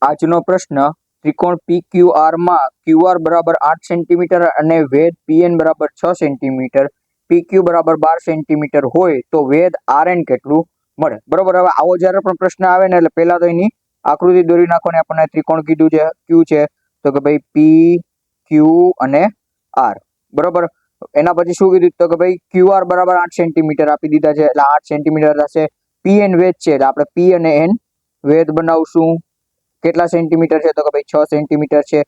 આજનો પ્રશ્ન ત્રિકોણ PQR માં QR બરાબર 8 સેન્ટીમીટર અને વેધ PN બરાબર 6 સેન્ટીમીટર, PQ બરાબર 12 સેન્ટીમીટર હોય તો વેધ RN કેટલું મળે? બરોબર. હવે આવો જ્યારે પણ પ્રશ્ન આવે ને એટલે પહેલા તો એની આકૃતિ દોરી નાખો ને આપણને ત્રિકોણ કીધું છે Q છે તો કે ભાઈ PQ અને R. બરોબર. એના પછી શું કીધું તો કે ભાઈ QR બરાબર 8 સેન્ટીમીટર આપી દીધા છે એટલે 8 સેન્ટીમીટર થશે. PN વેધ છે એટલે આપણે P અને N વેધ બનાવશું. કેટલા સેન્ટીમીટર છે તો કે ભાઈ 6 સેન્ટીમીટર છે.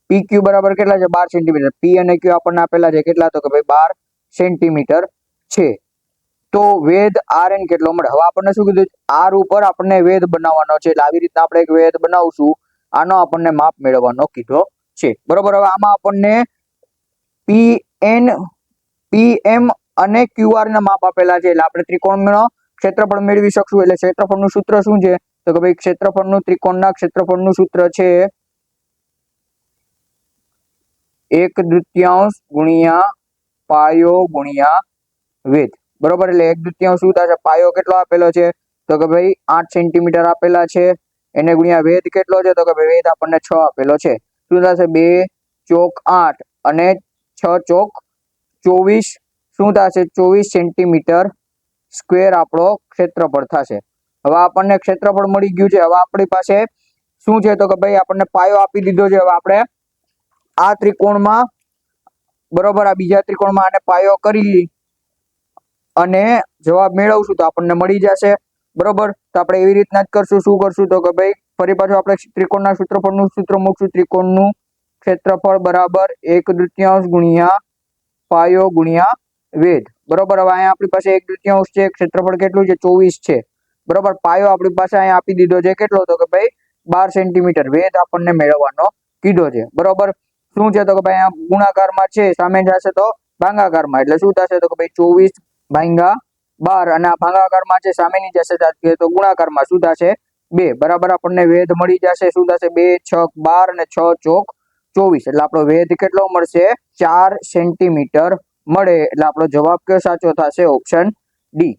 PQ બરાબર કેટલા છે 12 સેન્ટીમીટર. P અને Q આપણને આપેલા છે કેટલા તો કે ભાઈ 12 સેન્ટીમીટર છે. તો વેધ RN કેટલો મળે? હવે આપણને શું કીધું R ઉપર આપણને વેધ બનાવવાનો છે એટલે આવી રીતના આપણે એક વેધ બનાવશું. આનો આપણને માપ મેળવવાનો કીધો છે. બરોબર. હવે આમાં આપણને PN PM અને QR ના માપ આપેલા છે એટલે આપણે ત્રિકોણનો ક્ષેત્રફળ મેળવી શકશું. એટલે ક્ષેત્રફળનું સૂત્ર શું છે તો કે ભાઈ ક્ષેત્રફળનું ત્રિકોણના ક્ષેત્રફળનું સૂત્ર છે 1/2 ગુણ્યા પાયો ગુણ્યા વેધ. બરોબર. એટલે 1/2 શું થશે? પાયો કેટલો આપેલો છે તો કે ભાઈ 8 સેન્ટીમીટર આપેલા છે. એને ગુણ્યા વેધ કેટલો છે તો કે ભાઈ વેધ આપણને 6 આપેલો છે. શું થશે? 2 ચોક 8 અને 6 ચોક 24. શું થશે? 24 સેન્ટીમીટર સ્ક્વેર આપણો ક્ષેત્રફળ થશે. હવે આપણને ક્ષેત્રફળ મળી ગયું છે. હવે આપણી પાસે શું છે તો કે ભાઈ આપણને પાયો આપી દીધો છે. હવે આપણે આ ત્રિકોણમાં બરોબર આ બીજા ત્રિકોણમાં આને પાયો કરી અને જવાબ મેળવશું તો આપણને મળી જશે. બરોબર. તો આપણે એવી રીતના જ કરશું. શું કરશું તો કે ભાઈ ફરી પાછું આપણે ત્રિકોણના ક્ષેત્રફળનું સૂત્ર મૂકશું. ત્રિકોણનું ક્ષેત્રફળ બરાબર 1/2 ગુણ્યા પાયો ગુણ્યા વેધ. બરોબર. હવે અહીંયા આપણી પાસે 1/2 છે. ક્ષેત્રફળ કેટલું છે? 24 છે. બરોબર. પાયો આપણી પાસે અહીંયા આપી દીધો છે કેટલો તો કે ભાઈ 12 સેન્ટીમીટર. વેધ આપણને મેળવવાનો કીધો છે. બરોબર. શું છે તો કે ભાઈ અહીંયા ગુણાકારમાં છે સામે જશે તો ભાગાકારમાં એટલે શું થશે તો કે ભાઈ 24 ભાગ્યા 12 અને આ ભાગાકારમાં છે સામેની જશે તો ગુણાકારમાં શું થશે 2. બરાબર. આપણને વેધ મળી જશે. શું થશે? 2 6 12 અને 6 ચોક 24 એટલે આપણો વેધ કેટલો મળશે? 4 સેન્ટીમીટર મળે. એટલે આપણો જવાબ કયો સાચો થશે? Option D.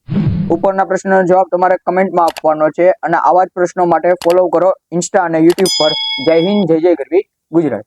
ઉપરના પ્રશ્નનો જવાબ તમારે કમેન્ટમાં આપવાનો છે અને આવા જ પ્રશ્નો માટે ફોલો કરો ઇન્સ્ટા અને યુટ્યુબ પર. જય હિન્દ, જય જય ગરવી ગુજરાત.